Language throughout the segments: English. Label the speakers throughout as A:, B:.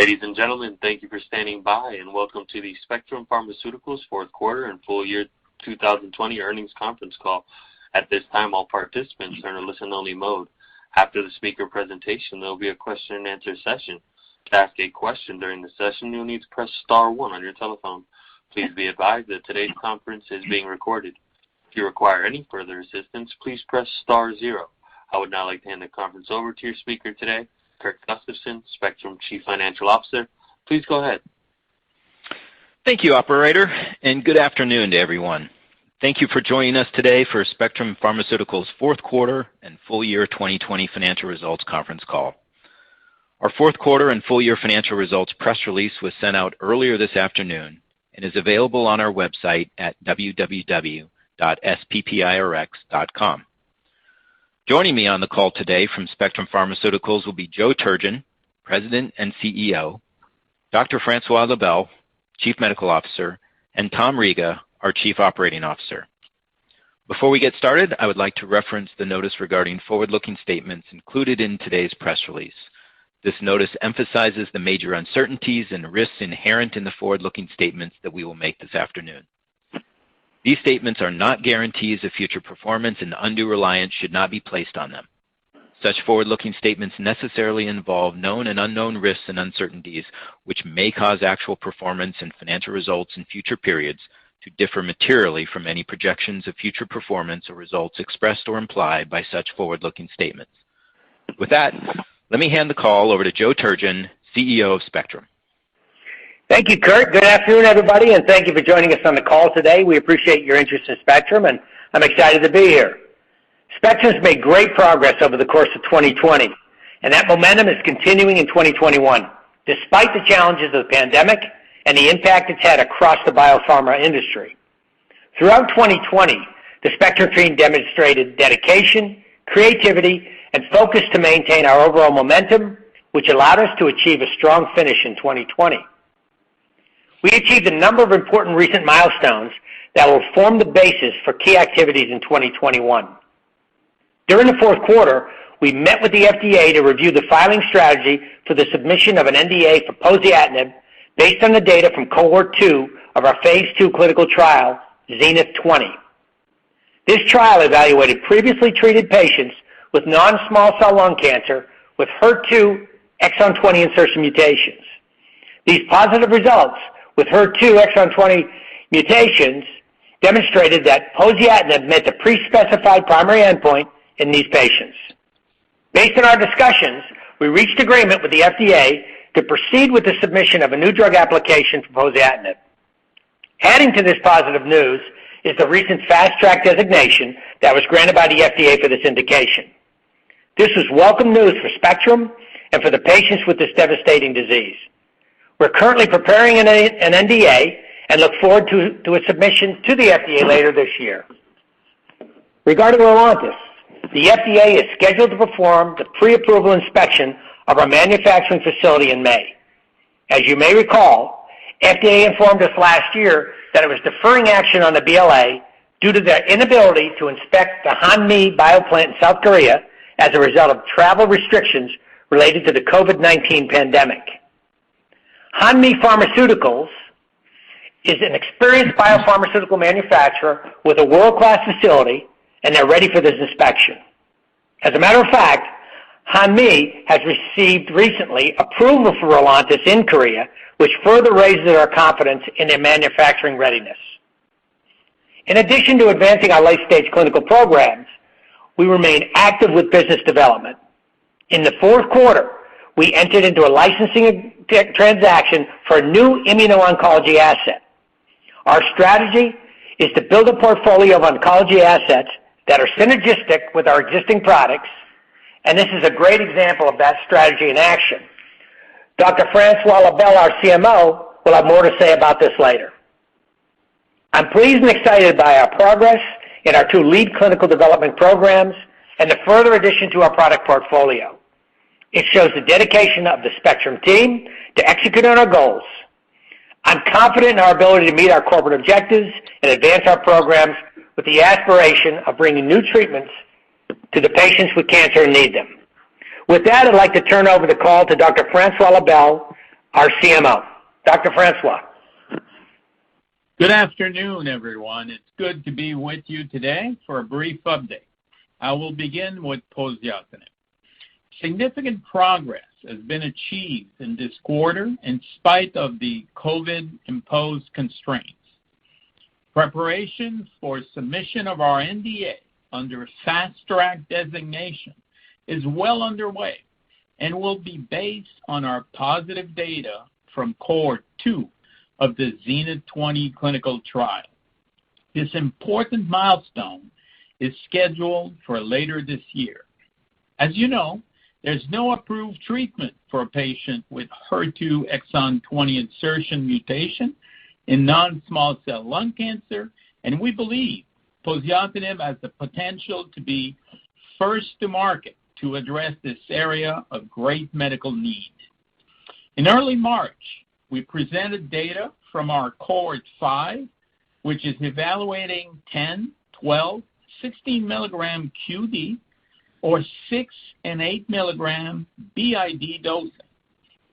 A: Ladies and gentlemen, thank you for standing by and welcome to the Spectrum Pharmaceuticals fourth quarter and full year 2020 earnings conference call. At this time, all participants are in a listen-only mode. After the speaker presentation, there will be a question and answer session. To ask a question during the session, you'll need to press star 1 on your telephone. Please be advised that today's conference is being recorded. If you require any further assistance, please press star 0. I would now like to hand the conference over to your speaker today, Kurt Gustafson, Spectrum Chief Financial Officer. Please go ahead.
B: Thank you, operator, and good afternoon to everyone. Thank you for joining us today for Spectrum Pharmaceuticals' fourth quarter and full year 2020 financial results conference call. Our fourth quarter and full year financial results press release was sent out earlier this afternoon and is available on our website at www.sppirx.com. Joining me on the call today from Spectrum Pharmaceuticals will be Joe Turgeon, President and CEO, Dr. Francois Lebel, Chief Medical Officer, and Tom Riga, our Chief Operating Officer. Before we get started, I would like to reference the notice regarding forward-looking statements included in today's press release. This notice emphasizes the major uncertainties and risks inherent in the forward-looking statements that we will make this afternoon. These statements are not guarantees of future performance, and undue reliance should not be placed on them. Such forward-looking statements necessarily involve known and unknown risks and uncertainties which may cause actual performance and financial results in future periods to differ materially from any projections of future performance or results expressed or implied by such forward-looking statements. With that, let me hand the call over to Joe Turgeon, CEO of Spectrum.
C: Thank you, Kurt. Good afternoon, everybody, and thank you for joining us on the call today. We appreciate your interest in Spectrum, and I'm excited to be here. Spectrum's made great progress over the course of 2020, and that momentum is continuing in 2021, despite the challenges of the pandemic and the impact it's had across the biopharma industry. Throughout 2020, the Spectrum team demonstrated dedication, creativity, and focus to maintain our overall momentum, which allowed us to achieve a strong finish in 2020. We achieved a number of important recent milestones that will form the basis for key activities in 2021. During the fourth quarter, we met with the FDA to review the filing strategy for the submission of an NDA for poziotinib based on the data from Cohort 2 of our Phase 2 clinical trial, Zenith 20. This trial evaluated previously treated patients with non-small cell lung cancer with HER2 exon 20 insertion mutations. These positive results with HER2 exon 20 mutations demonstrated that poziotinib met the pre-specified primary endpoint in these patients. Based on our discussions, we reached agreement with the FDA to proceed with the submission of a new drug application for poziotinib. Adding to this positive news is the recent Fast Track designation that was granted by the FDA for this indication. This was welcome news for Spectrum and for the patients with this devastating disease. We're currently preparing an NDA and look forward to a submission to the FDA later this year. Regarding Rolontis, the FDA is scheduled to perform the pre-approval inspection of our manufacturing facility in May. As you may recall, FDA informed us last year that it was deferring action on the BLA due to their inability to inspect the Hanmi bioplant in South Korea as a result of travel restrictions related to the COVID-19 pandemic. Hanmi Pharmaceuticals is an experienced biopharmaceutical manufacturer with a world-class facility, and they're ready for this inspection. As a matter of fact, Hanmi has received recently approval for Rolontis in Korea, which further raises our confidence in their manufacturing readiness. In addition to advancing our late-stage clinical programs, we remain active with business development. In the fourth quarter, we entered into a licensing transaction for a new immuno-oncology asset. Our strategy is to build a portfolio of oncology assets that are synergistic with our existing products, and this is a great example of that strategy in action. Dr. Francois Lebel, our CMO, will have more to say about this later. I'm pleased and excited by our progress in our 2 lead clinical development programs and the further addition to our product portfolio. It shows the dedication of the Spectrum team to execute on our goals. I'm confident in our ability to meet our corporate objectives and advance our programs with the aspiration of bringing new treatments to the patients with cancer and need them. With that, I'd like to turn over the call to Dr. Francois Lebel, our CMO. Dr. Francois.
D: Good afternoon, everyone. It's good to be with you today for a brief update. I will begin with poziotinib. Significant progress has been achieved in this quarter in spite of the COVID-imposed constraints. Preparation for submission of our NDA under Fast Track designation is well underway and will be based on our positive data from Cohort 2 of the ZENITH20 clinical trial. This important milestone is scheduled for later this year. As you know, there's no approved treatment for a patient with HER2 exon 20 insertion mutation in non-small cell lung cancer, and we believe poziotinib has the potential to be first to market to address this area of great medical need. In early March, we presented data from our Cohort 5, which is evaluating 10, 12, 16 milligram QD or 6 and 8 milligram BID dosing.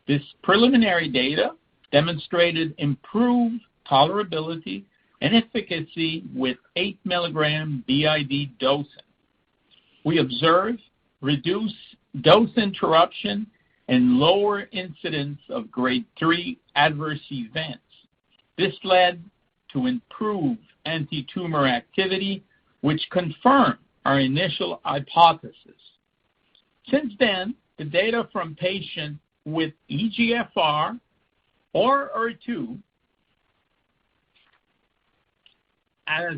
D: This preliminary data demonstrated improved tolerability and efficacy with 8 milligram BID dosing. We observed reduced dose interruption and lower incidence of grade 3 adverse events. This led to improved anti-tumor activity, which confirmed our initial hypothesis. Since then, the data from patients with EGFR or HER2 has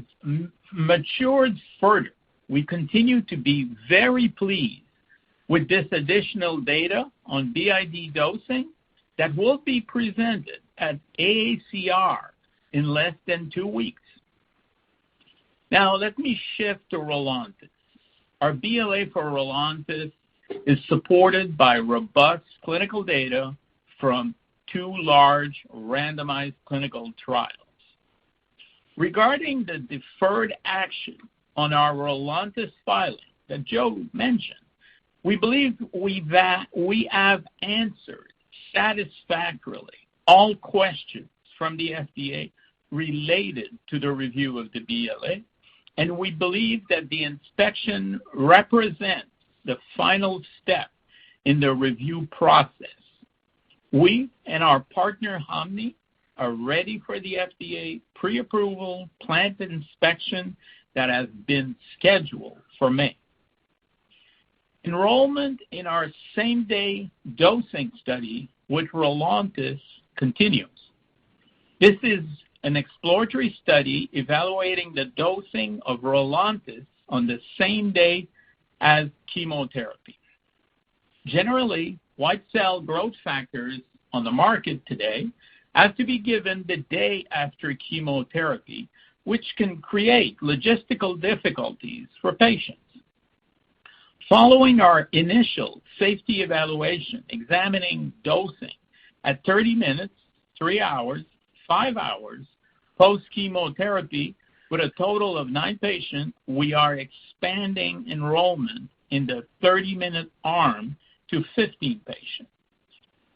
D: matured further. We continue to be very pleased with this additional data on BID dosing that will be presented at AACR in less than 2 weeks. Now, let me shift to Rolontis. Our BLA for Rolontis is supported by robust clinical data from 2 large randomized clinical trials. Regarding the deferred action on our Rolontis filing that Joe mentioned, we believe we have answered satisfactorily all questions from the FDA related to the review of the BLA, and we believe that the inspection represents the final step in the review process. We and our partner Hanmi are ready for the FDA pre-approval plant inspection that has been scheduled for May. Enrollment in our same-day dosing study with Rolontis continues. This is an exploratory study evaluating the dosing of Rolontis on the same day as chemotherapy. Generally, white cell growth factors on the market today have to be given the day after chemotherapy, which can create logistical difficulties for patients. Following our initial safety evaluation examining dosing at 30 minutes, 3 hours, 5 hours post-chemotherapy with a total of 9 patients, we are expanding enrollment in the 30-minute arm to 15 patients.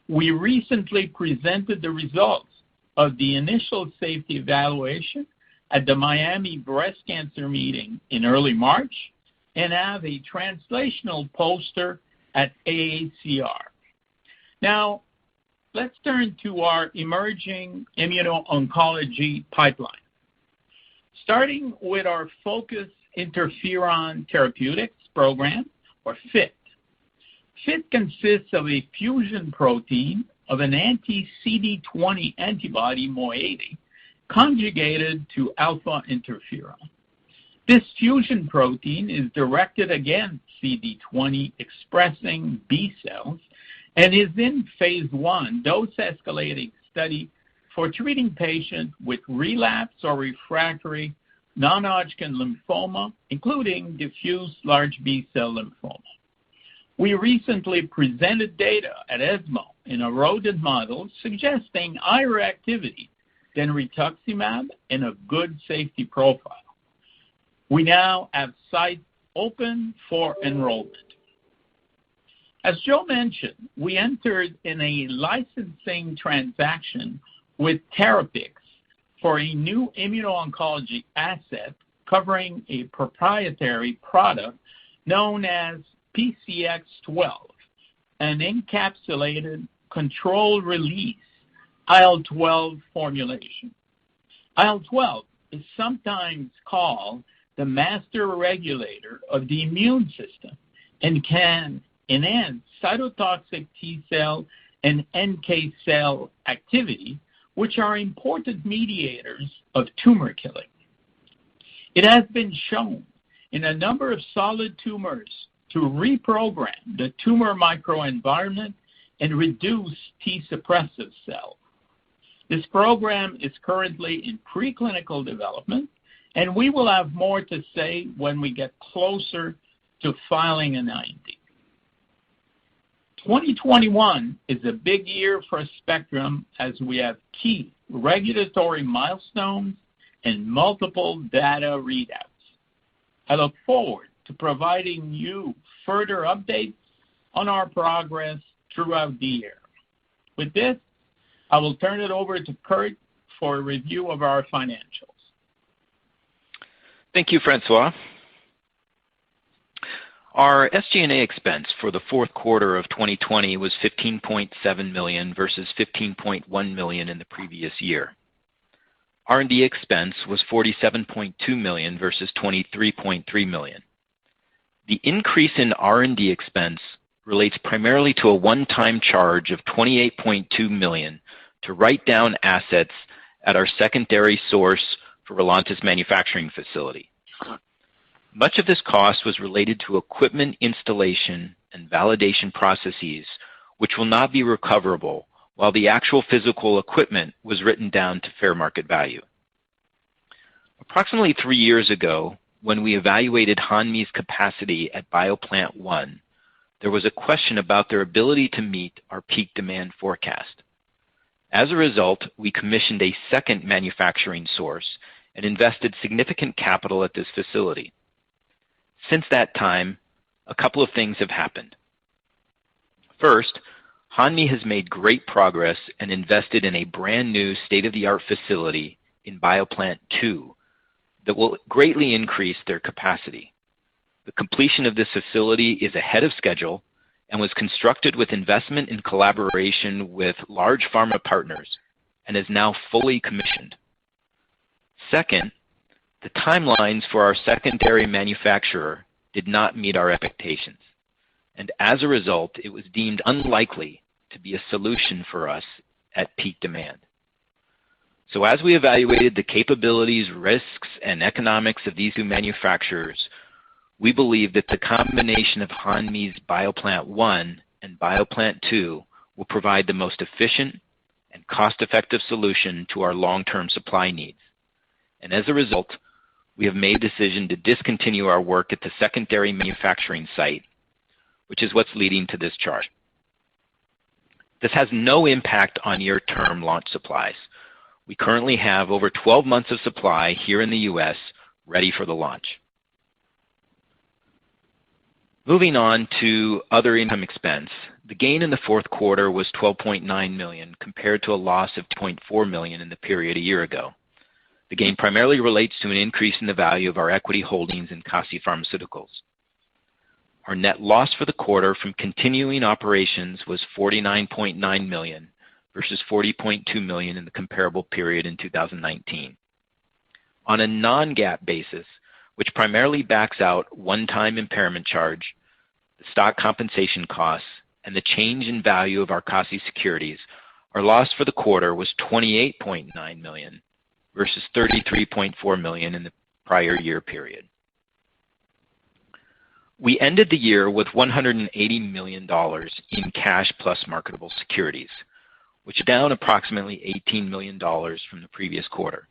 D: We recently presented the results of the initial safety evaluation at the Miami Breast Cancer meeting in early March and have a translational poster at AACR. Now, let's turn to our emerging immuno-oncology pipeline. Starting with our Focused Interferon Therapeutics program, or FIT. FIT consists of a fusion protein of an anti-CD20 antibody, moiety, conjugated to alpha interferon. This fusion protein is directed against CD20 expressing B cells and is in phase 1 dose-escalating study for treating patients with relapsed or refractory non-Hodgkin lymphoma, including diffuse large B-cell lymphoma. We recently presented data at ESMO in a rodent model suggesting higher activity than rituximab and a good safety profile. We now have sites open for enrollment. As Joe mentioned, we entered in a licensing transaction with Therapix for a new immuno-oncology asset covering a proprietary product known as PCX12, an encapsulated controlled-release IL-12 formulation. IL-12 is sometimes called the master regulator of the immune system and can enhance cytotoxic T cell and NK cell activity, which are important mediators of tumor killing. It has been shown in a number of solid tumors to reprogram the tumor microenvironment and reduce T suppressive cells. This program is currently in preclinical development, and we will have more to say when we get closer to filing an IND. 2021 is a big year for Spectrum as we have key regulatory milestones and multiple data readouts. I look forward to providing you further updates on our progress throughout the year. With this, I will turn it over to Kurt for a review of our financials.
B: Thank you, Francois. Our SG&A expense for the fourth quarter of 2020 was $15.7 million versus $15.1 million in the previous year. R&D expense was $47.2 million versus $23.3 million. The increase in R&D expense relates primarily to a one-time charge of $28.2 million to write down assets at our secondary source for Relantis manufacturing facility. Much of this cost was related to equipment installation and validation processes, which will not be recoverable, while the actual physical equipment was written down to fair market value. Approximately 3 years ago, when we evaluated Hanmi's capacity at BioPlant 1, there was a question about their ability to meet our peak demand forecast. As a result, we commissioned a second manufacturing source and invested significant capital at this facility. Since that time, a couple of things have happened. First, Hanmi has made great progress and invested in a brand new state-of-the-art facility in BioPlant 2 that will greatly increase their capacity. The completion of this facility is ahead of schedule and was constructed with investment in collaboration with large pharma partners and is now fully commissioned. Second, the timelines for our secondary manufacturer did not meet our expectations, and as a result, it was deemed unlikely to be a solution for us at peak demand. So as we evaluated the capabilities, risks, and economics of these two manufacturers, we believe that the combination of Hanmi's BioPlant 1 and BioPlant 2 will provide the most efficient and cost-effective solution to our long-term supply needs. And as a result, we have made a decision to discontinue our work at the secondary manufacturing site, which is what's leading to this charge. This has no impact on near-term launch supplies. We currently have over 12 months of supply here in the U.S. ready for the launch. Moving on to other income expense, the gain in the fourth quarter was $12.9 million compared to a loss of $2.4 million in the period a year ago. The gain primarily relates to an increase in the value of our equity holdings in Kasi Pharmaceuticals. Our net loss for the quarter from continuing operations was $49.9 million versus $40.2 million in the comparable period in 2019. On a non-GAAP basis, which primarily backs out one-time impairment charge, the stock compensation costs, and the change in value of our Kasi securities, our loss for the quarter was $28.9 million versus $33.4 million in the prior year period. We ended the year with $180 million in cash plus marketable securities, which is down approximately $18 million from the previous quarter.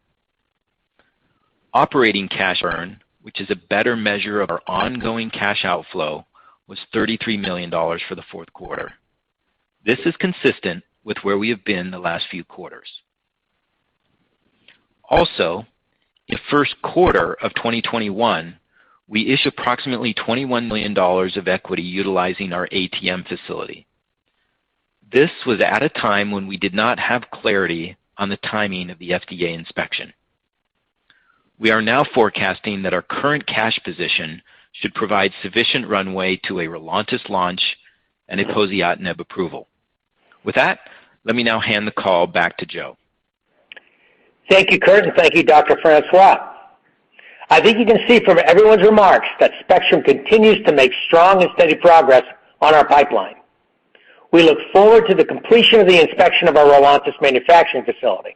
B: Operating cash burn, which is a better measure of our ongoing cash outflow, was $33 million for the fourth quarter. This is consistent with where we have been the last few quarters. Also, in the first quarter of 2021, we issued approximately $21 million of equity utilizing our ATM facility. This was at a time when we did not have clarity on the timing of the FDA inspection. We are now forecasting that our current cash position should provide sufficient runway to a Rolontis launch and a poziotinib approval. With that, let me now hand the call back to Joe.
C: Thank you, Kurt, and thank you, Dr. Francois. I think you can see from everyone's remarks that Spectrum continues to make strong and steady progress on our pipeline. We look forward to the completion of the inspection of our Rolontis manufacturing facility.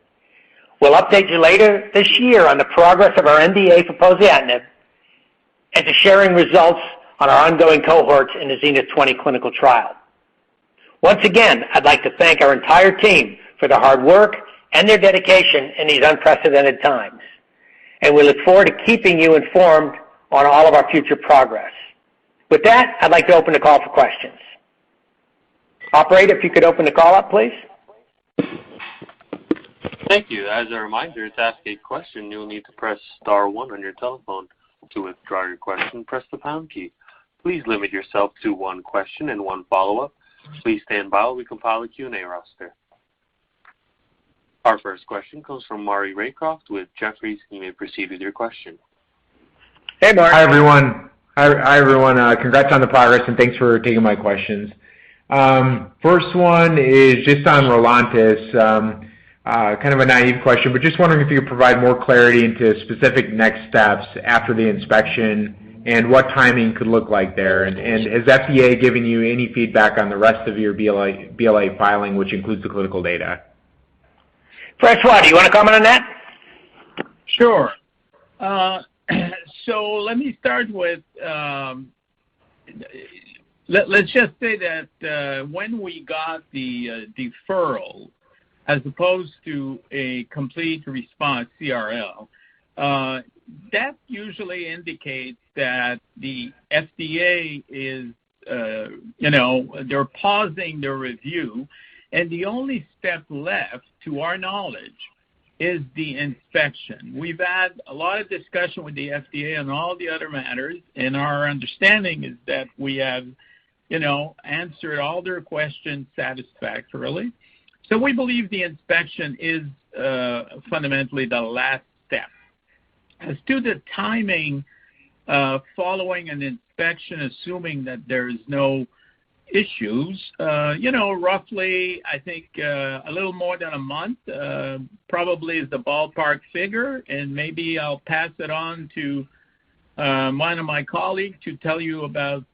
C: We'll update you later this year on the progress of our NDA for poziotinib and to sharing results on our ongoing cohorts in the Zenith 20 clinical trial. Once again, I'd like to thank our entire team for their hard work and their dedication in these unprecedented times. And we look forward to keeping you informed on all of our future progress. With that, I'd like to open the call for questions. Operator, if you could open the call up, please.
A: Thank you. As a reminder, to ask a question, you'll need to press star 1 on your telephone. To withdraw your question, press the pound key. Please limit yourself to one question and one follow-up. Please stand by while we compile a Q&A roster. Our first question comes from Maury Raycroft with Jefferies. You may proceed with your question.
C: Hey, Maury.
E: Hi, everyone. Congrats on the progress, and thanks for taking my questions. First one is just on Rolontis, kind of a naive question, but just wondering if you could provide more clarity into specific next steps after the inspection and what timing could look like there. And has FDA given you any feedback on the rest of your BLA filing, which includes the clinical data?
C: Francois, do you want to comment on that?
D: Sure. So let me start with, let's just say that when we got the deferral, as opposed to a complete response, CRL, that usually indicates that the FDA is, they're pausing their review, and the only step left, to our knowledge, is the inspection. We've had a lot of discussion with the FDA on all the other matters, and our understanding is that we have, answered all their questions satisfactorily. So we believe the inspection is fundamentally the last step. As to the timing following an inspection, assuming that there is no issues, roughly, I think a little more than a month probably is the ballpark figure, and maybe I'll pass it on to one of my colleagues to tell you about,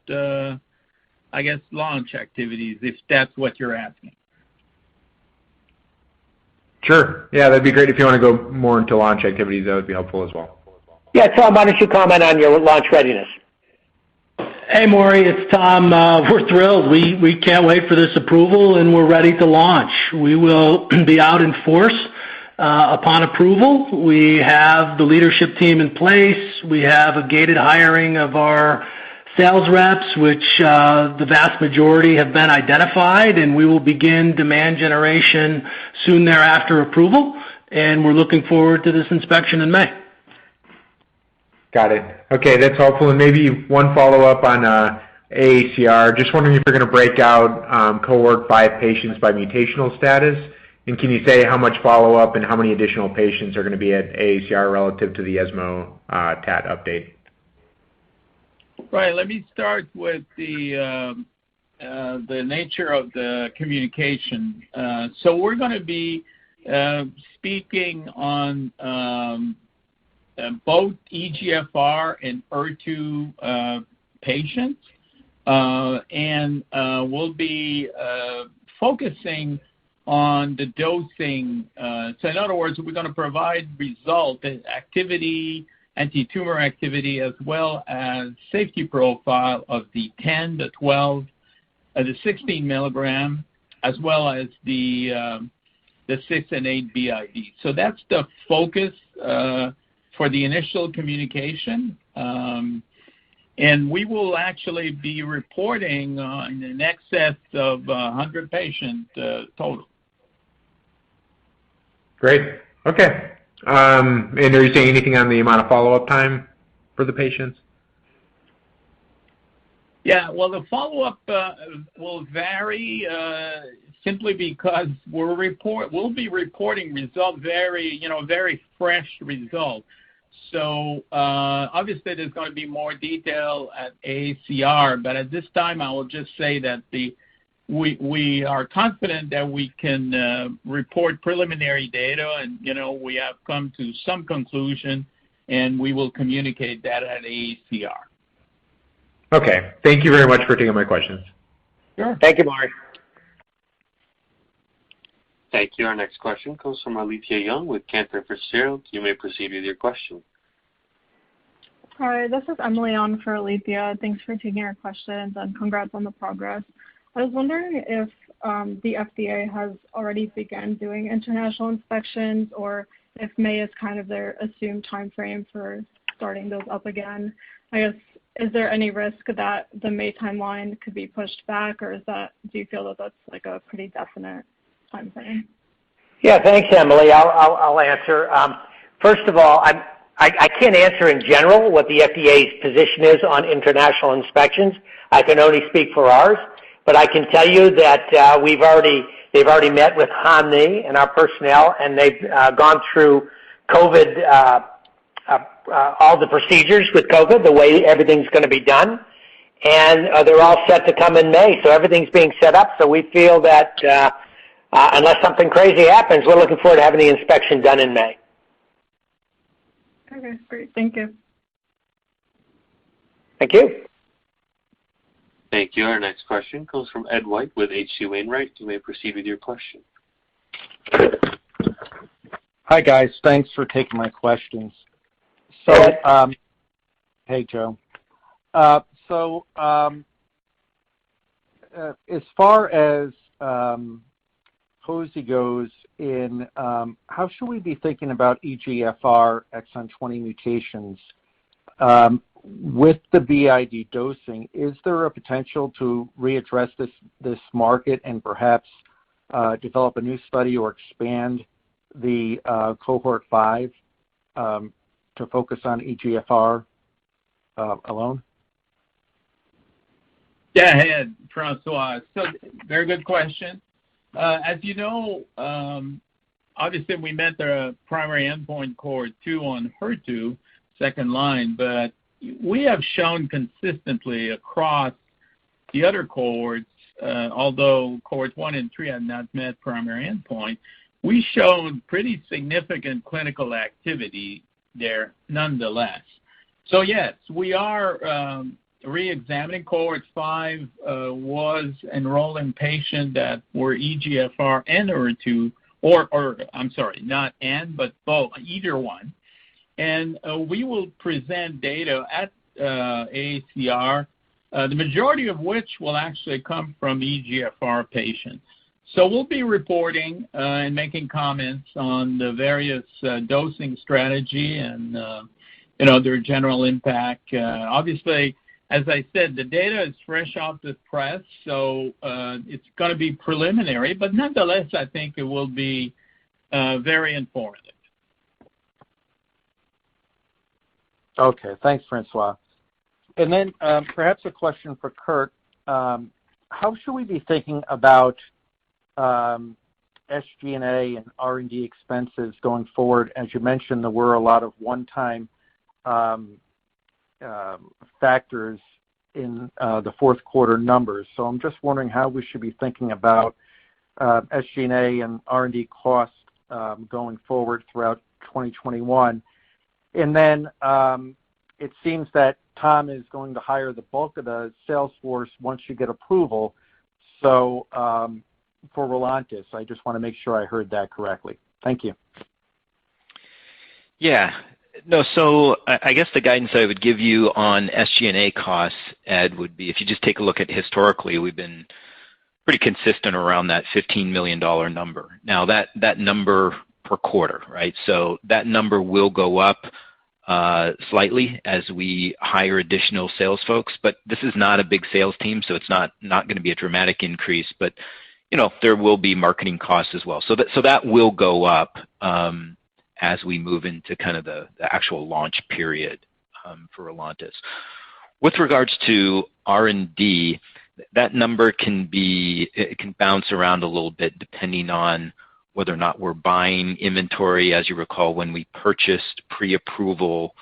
D: launch activities, if that's what you're asking.
E: Sure. Yeah, that'd be great. If you want to go more into launch activities, that would be helpful as well.
C: Yeah, Tom, why don't you comment on your launch readiness?
F: Hey, Maury, it's Tom. We're thrilled. We can't wait for this approval, and we're ready to launch. We will be out in force upon approval. We have the leadership team in place. We have a gated hiring of our sales reps, which the vast majority have been identified, and we will begin demand generation soon thereafter approval, and we're looking forward to this inspection in May.
E: Got it. Okay, that's helpful. And maybe one follow-up on AACR. Just wondering if you're going to break out cohort 5 patients by mutational status, and can you say how much follow-up and how many additional patients are going to be at AACR relative to the ESMO TAT update?
D: Right. Let me start with the nature of the communication. So we're going to be speaking on both EGFR and HER2 patients, and we'll be focusing on the dosing. So in other words, we're going to provide result, activity, anti-tumor activity, as well as safety profile of the 10, the 12, the 16 milligram, as well as the 6 and 8 BID. So that's the focus for the initial communication. And we will actually be reporting in excess of 100 patients total.
E: Great. Okay. And are you saying anything on the amount of follow-up time for the patients?
D: Yeah, well, the follow-up will vary simply because we'll be reporting results, very fresh results. So obviously there's going to be more detail at AACR, but at this time I will just say that we are confident that we can report preliminary data, and we have come to some conclusion, and we will communicate that at AACR.
E: Okay. Thank you very much for taking my questions.
D: Sure.
C: Thank you, Maury.
A: Thank you. Our next question comes from Alethia Young with Cantor Fitzgerald. You may proceed with your question.
G: Hi, this is Emily on for Alethia. Thanks for taking our questions and congrats on the progress. I was wondering if the FDA has already begun doing international inspections, or if May is kind of their assumed time frame for starting those up again. I guess, is there any risk that the May timeline could be pushed back, or do you feel that that's like a pretty definite time frame?
C: Yeah, thanks, Emily. I'll answer. First of all, I can't answer in general what the FDA's position is on international inspections. I can only speak for ours, but I can tell you that they've already met with Hanmi and our personnel, and they've gone through COVID, all the procedures with COVID, the way everything's going to be done, and they're all set to come in May. So everything's being set up. So we feel that unless something crazy happens, we're looking forward to having the inspection done in May.
G: Okay, great. Thank you.
C: Thank you.
A: Thank you. Our next question comes from Ed White with H.C. Wainwright. You may proceed with your question.
H: Hi, guys. Thanks for taking my questions. So, hey, Joe. As far as POSI goes in, how should we be thinking about EGFR exon 20 mutations? With the BID dosing, is there a potential to readdress this market and perhaps develop a new study or expand the cohort 5 to focus on EGFR alone?
D: Yeah, Ed, Francois. So very good question. As you know, obviously we met the primary endpoint cohort 2 on HER2, second line, but we have shown consistently across the other cohorts, although cohorts 1 and 3 have not met primary endpoint, we showed pretty significant clinical activity there nonetheless. So yes, we are re-examining cohort 5 was enrolling patients that were EGFR and HER2, or I'm sorry, not and, but both, either one. And we will present data at AACR, the majority of which will actually come from EGFR patients. So we'll be reporting and making comments on the various dosing strategy and their general impact. Obviously, as I said, the data is fresh off the press, so it's going to be preliminary, but nonetheless, I think it will be very informative.
H: Okay, thanks, Francois. And then perhaps a question for Kurt. How should we be thinking about SG&A and R&D expenses going forward? As you mentioned, there were a lot of one-time factors in the fourth quarter numbers. So I'm just wondering how we should be thinking about SG&A and R&D costs going forward throughout 2021. And then it seems that Tom is going to hire the bulk of the sales force once you get approval. So for Rolontis, I just want to make sure I heard that correctly. Thank you.
B: Yeah. No, so I guess the guidance I would give you on SG&A costs, Ed, would be if you just take a look at historically, we've been pretty consistent around that $15 million number. Now, that number per quarter, right? So that number will go up slightly as we hire additional sales folks, but this is not a big sales team, so it's not going to be a dramatic increase, but there will be marketing costs as well. So that will go up as we move into kind of the actual launch period for Rolontis. With regards to R&D, that number can bounce around a little bit depending on whether or not we're buying inventory. As you recall, when we purchased pre-approval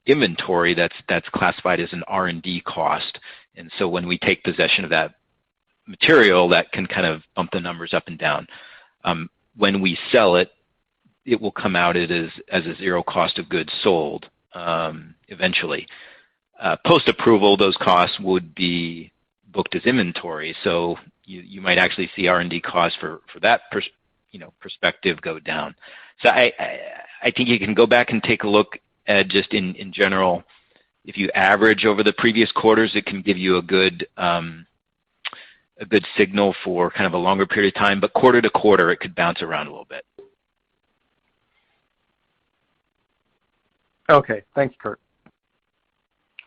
B: inventory, that's classified as an R&D cost. And so when we take possession of that material, that can kind of bump the numbers up and down. When we sell it, it will come out as a zero cost of goods sold eventually. Post-approval, those costs would be booked as inventory, so you might actually see R&D costs for that perspective go down. So I think you can go back and take a look at just in general. If you average over the previous quarters, it can give you a good signal for kind of a longer period of time, but quarter to quarter it could bounce around a little bit.
H: Okay, thanks, Kurt.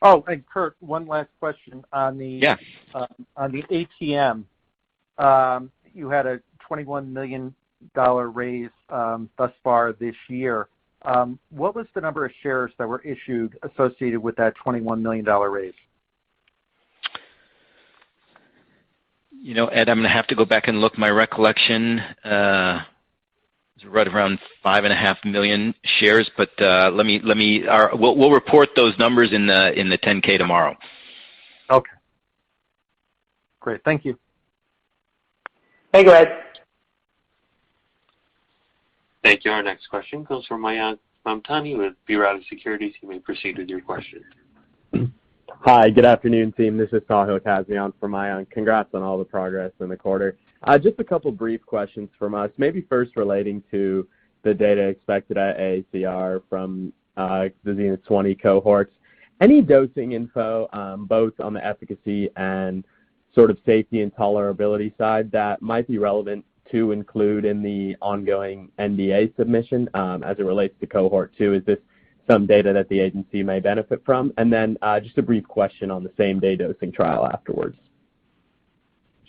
H: Oh, and Kurt, one last question on the ATM. You had a $21 million raise thus far this year. What was the number of shares that were issued associated with that $21 million raise?
B: Ed, I'm going to have to go back and look. My recollection is right around 5.5 million shares, but we'll report those numbers in the 10-K tomorrow.
H: Okay. Great. Thank you.
C: Thank you, Ed.
A: Thank you. Our next question comes from Mayank Mamtani with B. Riley Securities. You may proceed with your question.
I: Hi, good afternoon, team. This is Sahil Kazmi for Mayank. Congrats on all the progress in the quarter. Just a couple brief questions from us, maybe first relating to the data expected at AACR from the Zenith 20 cohorts. Any dosing info, both on the efficacy and sort of safety and tolerability side, that might be relevant to include in the ongoing NDA submission as it relates to cohort 2? Is this some data that the agency may benefit from? And then just a brief question on the same-day dosing trial afterwards.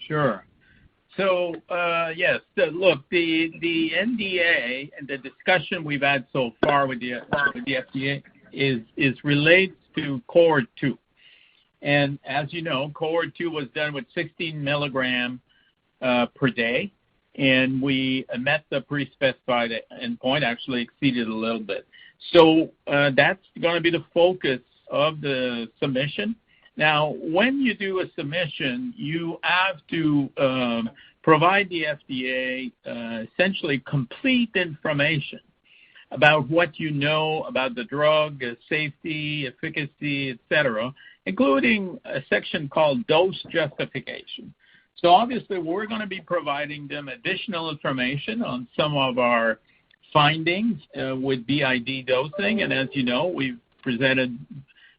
D: Sure. So, yes, look, the NDA and the discussion we've had so far with the FDA is relates to cohort 2. And as you know, cohort 2 was done with 16 milligram per day, and we met the pre-specified endpoint, actually exceeded a little bit. So that's going to be the focus of the submission. Now, when you do a submission, you have to provide the FDA essentially complete information about what you know about the drug, safety, efficacy, etc., including a section called dose justification. So obviously, we're going to be providing them additional information on some of our findings with BID dosing. And as you know, we've presented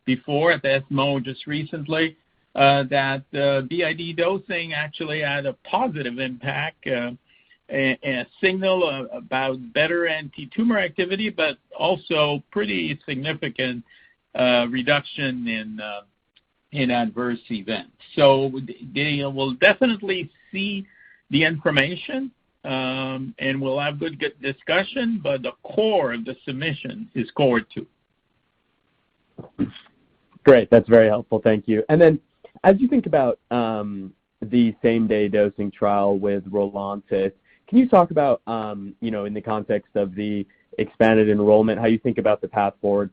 D: before at the ESMO just recently that BID dosing actually had a positive impact, a signal about better anti-tumor activity, but also pretty significant reduction in adverse events. So they will definitely see the information, and we'll have good discussion, but the core of the submission is cohort 2.
I: Great. That's very helpful. Thank you. And then as you think about the same-day dosing trial with Rolantis, can you talk about, in the context of the expanded enrollment, how you think about the path forward?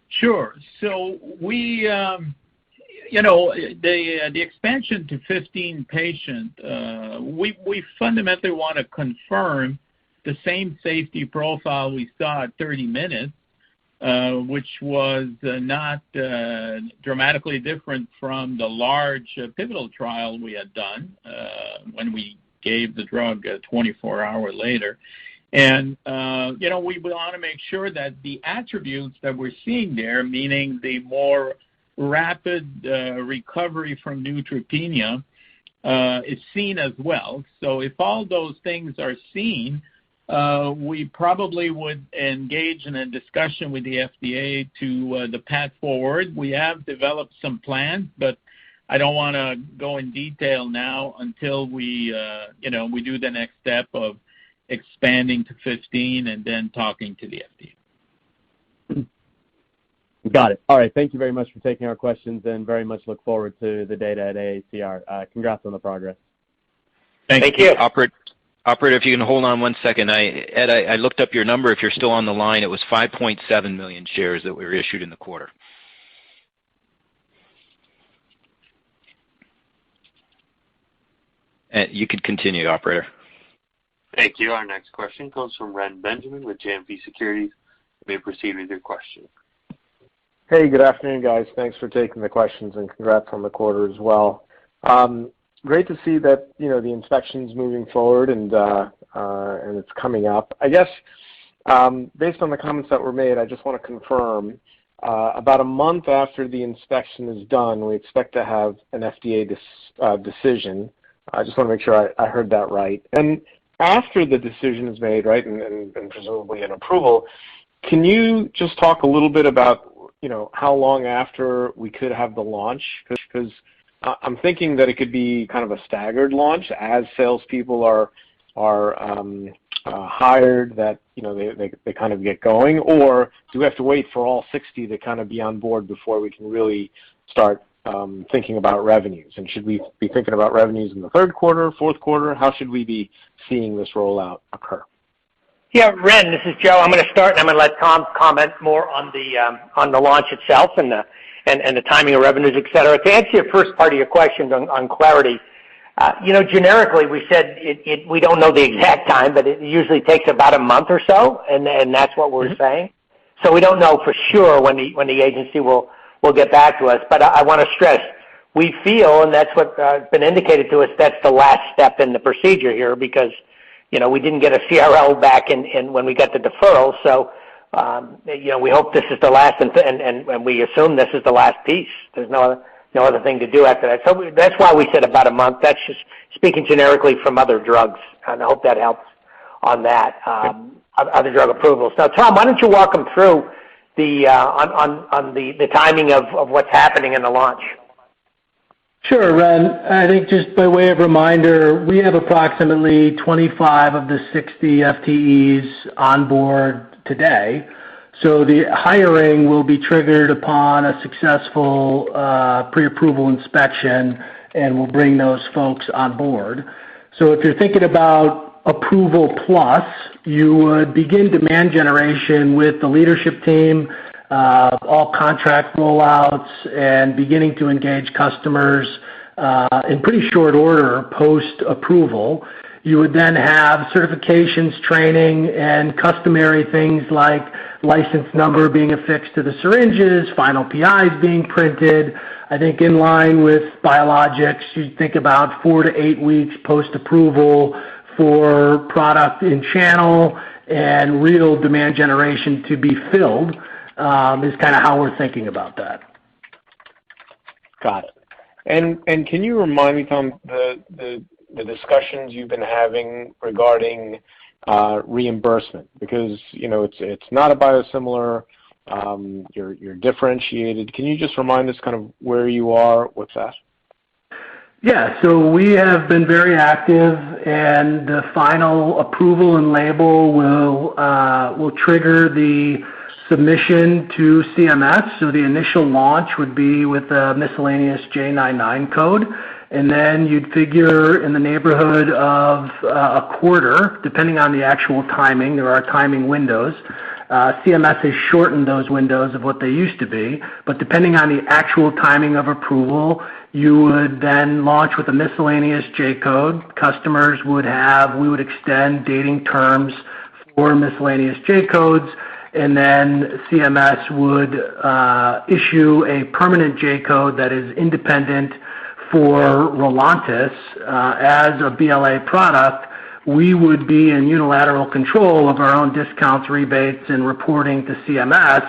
D: Sure. So we, the expansion to 15 patients, we fundamentally want to confirm the same safety profile we saw at 30 minutes, which was not dramatically different from the large pivotal trial we had done when we gave the drug 24 hours later. And, we want to make sure that the attributes that we're seeing there, meaning the more rapid recovery from neutropenia, is seen as well. So if all those things are seen, we probably would engage in a discussion with the FDA to the path forward. We have developed some plans, but I don't want to go in detail now until we do the next step of expanding to 15 and then talking to the FDA.
I: Got it. All right. Thank you very much for taking our questions, and very much look forward to the data at AACR. Congrats on the progress.
C: Thank you.
B: Operator, if you can hold on 1 second. Ed, I looked up your number. If you're still on the line, it was 5.7 million shares that were issued in the quarter. You can continue, Operator.
A: Thank you. Our next question comes from Ren Benjamin with JMP Securities. You may proceed with your question.
J: Hey, good afternoon, guys. Thanks for taking the questions, and congrats on the quarter as well. Great to see that the inspection's moving forward and it's coming up. I guess based on the comments that were made, I just want to confirm about a month after the inspection is done, we expect to have an FDA decision. I just want to make sure I heard that right. And after the decision is made, right, and presumably an approval, can you just talk a little bit about how long after we could have the launch? Because I'm thinking that it could be kind of a staggered launch as salespeople are hired, that they kind of get going, or do we have to wait for all 60 to kind of be on board before we can really start thinking about revenues? And should we be thinking about revenues in the third quarter, fourth quarter? How should we be seeing this rollout occur?
C: Yeah, Ren, this is Joe. I'm going to start, and I'm going to let Tom comment more on the launch itself and the timing of revenues, et cetera. To answer your first part of your question on clarity, generically we said we don't know the exact time, but it usually takes about a month or so, and that's what we're saying. So we don't know for sure when the agency will get back to us. But I want to stress, we feel, and that's what's been indicated to us, that's the last step in the procedure here, because we didn't get a CRL back in when we got the deferral. So we hope this is the last, and we assume this is the last piece. There's no other thing to do after that. So that's why we said about a month. That's just speaking generically from other drugs, and I hope that helps on that, other drug approvals. Now, Tom, why don't you walk them through on the timing of what's happening in the launch?
F: Sure, Ren. I think just by way of reminder, we have approximately 25 of the 60 FTEs on board today. So the hiring will be triggered upon a successful pre-approval inspection, and we'll bring those folks on board. So if you're thinking about approval plus, you would begin demand generation with the leadership team, all contract rollouts, and beginning to engage customers in pretty short order post-approval. You would then have certifications, training, and customary things like license number being affixed to the syringes, final PIs being printed. I think in line with biologics, you think about 4 to 8 weeks post-approval for product in channel and real demand generation to be filled. Is kind of how we're thinking about that.
J: Got it. And can you remind me, Tom, the discussions you've been having regarding reimbursement? Because it's not a biosimilar. You're differentiated. Can you just remind us kind of where you are with that?
F: Yeah, so we have been very active, and the final approval and label will trigger the submission to CMS. So the initial launch would be with a miscellaneous J99 code, and then you'd figure in the neighborhood of a quarter, depending on the actual timing. There are timing windows. CMS has shortened those windows of what they used to be, but depending on the actual timing of approval, you would then launch with a miscellaneous J code. Customers we would extend dating terms for miscellaneous J codes, and then CMS would issue a permanent J code that is independent for Rolantis. As a BLA product, we would be in unilateral control of our own discounts, rebates, and reporting to CMS,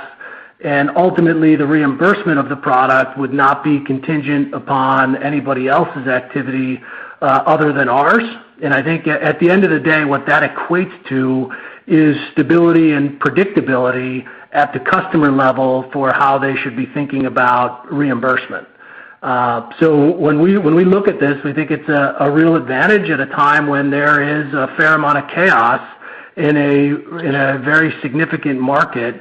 F: and ultimately the reimbursement of the product would not be contingent upon anybody else's activity other than ours. And I think at the end of the day, what that equates to is stability and predictability at the customer level for how they should be thinking about reimbursement. So when we look at this, we think it's a real advantage at a time when there is a fair amount of chaos in a very significant market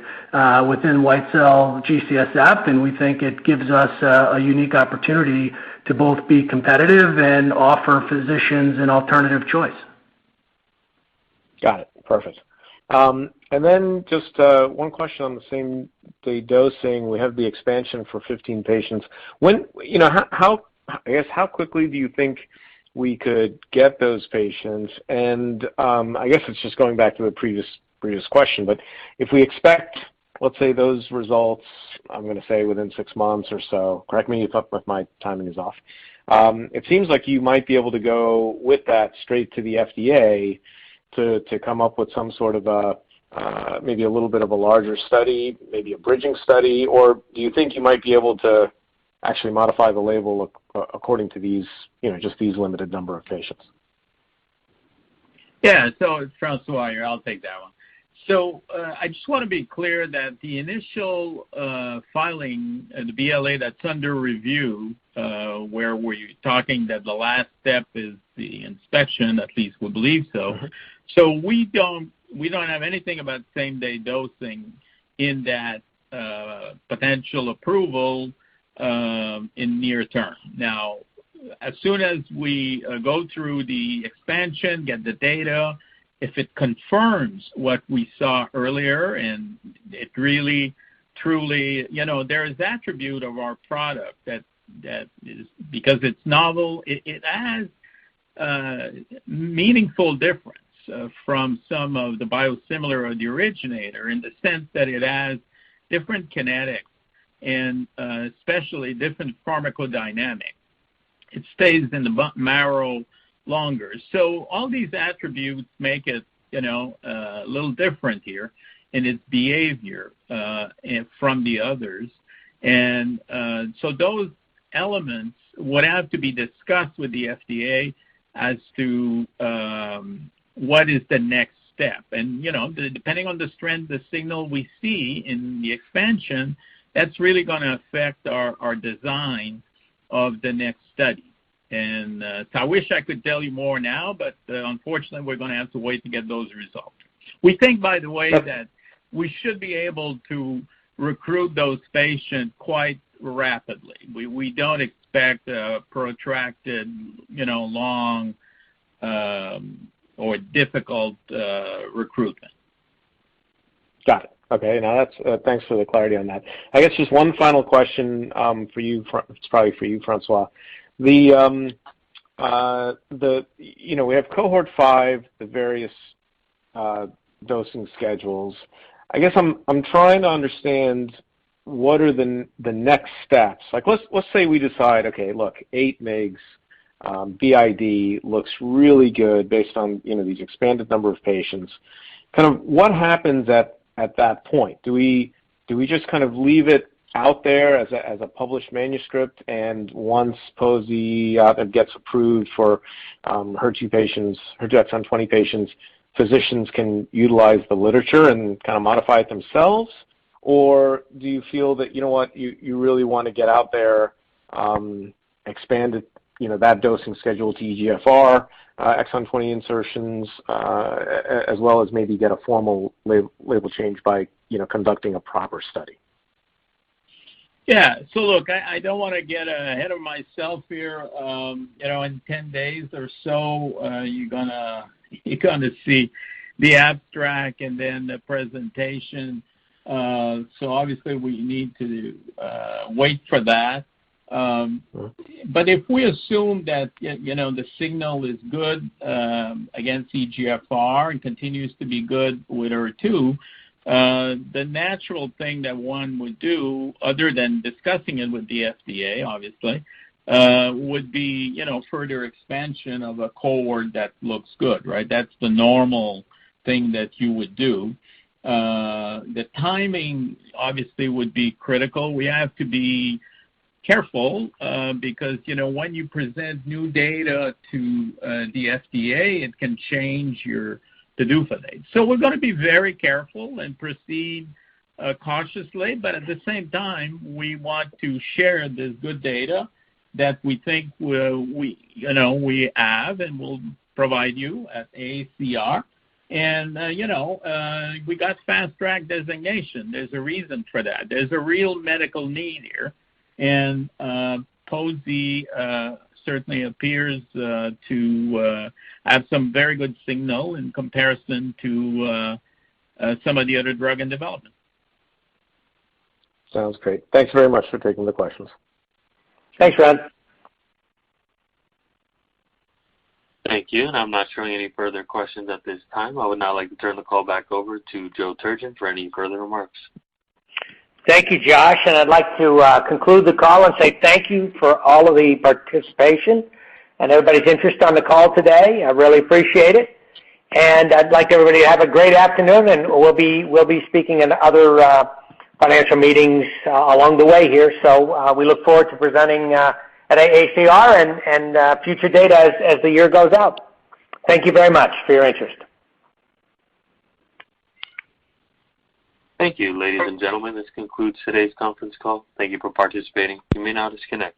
F: within white cell GCSF, and we think it gives us a unique opportunity to both be competitive and offer physicians an alternative choice.
J: Got it. Perfect. And then just one question on the same-day dosing. We have the expansion for 15 patients. When, how quickly do you think we could get those patients? And I guess it's just going back to the previous question, but if we expect, let's say, those results, I'm going to say within 6 months or so, correct me if my timing is off, it seems like you might be able to go with that straight to the FDA to come up with some sort of maybe a little bit of a larger study, maybe a bridging study, or do you think you might be able to actually modify the label according to these, just these limited number of patients?
D: Yeah, so it's Francois here. I'll take that one. So I just want to be clear that the initial filing, the BLA that's under review, where we're talking that the last step is the inspection, at least we believe so. Mm-hmm. So we don't have anything about same-day dosing in that potential approval in near term. Now, as soon as we go through the expansion, get the data, if it confirms what we saw earlier and it really, truly, there is attribute of our product that is, because it's novel, it has meaningful difference from some of the biosimilar or the originator in the sense that it has different kinetics and especially different pharmacodynamics. It stays in the marrow longer. So all these attributes make it, a little different here in its behavior from the others. And so those elements would have to be discussed with the FDA as to what is the next step. And, depending on the strength, the signal we see in the expansion, that's really going to affect our design of the next study. And so I wish I could tell you more now, but unfortunately we're going to have to wait to get those results. We think, by the way, that we should be able to recruit those patients quite rapidly. We don't expect a protracted, long or difficult recruitment.
J: Got it. Okay. Now that's thanks for the clarity on that. I guess just one final question for you. It's probably for you, Francois. We have cohort 5, the various dosing schedules. I guess I'm trying to understand what are the next steps. Like let's say we decide, okay, look, 8 mg BID looks really good based on these expanded number of patients. Kind of what happens at that point? Do we just kind of leave it out there as a published manuscript, and once POSI gets approved for HER2 patients, HER2 exon 20 patients, physicians can utilize the literature and kind of modify it themselves? Or do you feel that, you really want to get out there, expand it, that dosing schedule to EGFR, exon 20 insertions, as well as maybe get a formal label change by, conducting a proper study?
D: Yeah. So look, I don't want to get ahead of myself here. In 10 days or so, you're gonna see the abstract and then the presentation. So obviously we need to wait for that. But if we assume that the signal is good against EGFR and continues to be good with HER2, the natural thing that one would do, other than discussing it with the FDA, obviously, would be, further expansion of a cohort that looks good, right? That's the normal thing that you would do. The timing, obviously, would be critical. We have to be careful because, when you present new data to the FDA, it can change your PDUFA date. So we're going to be very careful and proceed cautiously, but at the same time, we want to share this good data that we think we have and will provide you at AACR. And, we got fast track designation. There's a reason for that. There's a real medical need here. And POSI certainly appears to have some very good signal in comparison to some of the other drug in development.
J: Sounds great. Thanks very much for taking the questions.
C: Thanks, Ron.
A: Thank you, and I'm not showing any further questions at this time. I would now like to turn the call back over to Joe Turgeon for any further remarks.
C: Thank you, Josh, and I'd like to conclude the call and say thank you for all of the participation and everybody's interest on the call today. I really appreciate it. And I'd like everybody to have a great afternoon, and we'll be speaking in other financial meetings along the way here. So we look forward to presenting at AACR and future data as the year goes out. Thank you very much for your interest.
A: Thank you, ladies and gentlemen. This concludes today's conference call. Thank you for participating. You may now disconnect.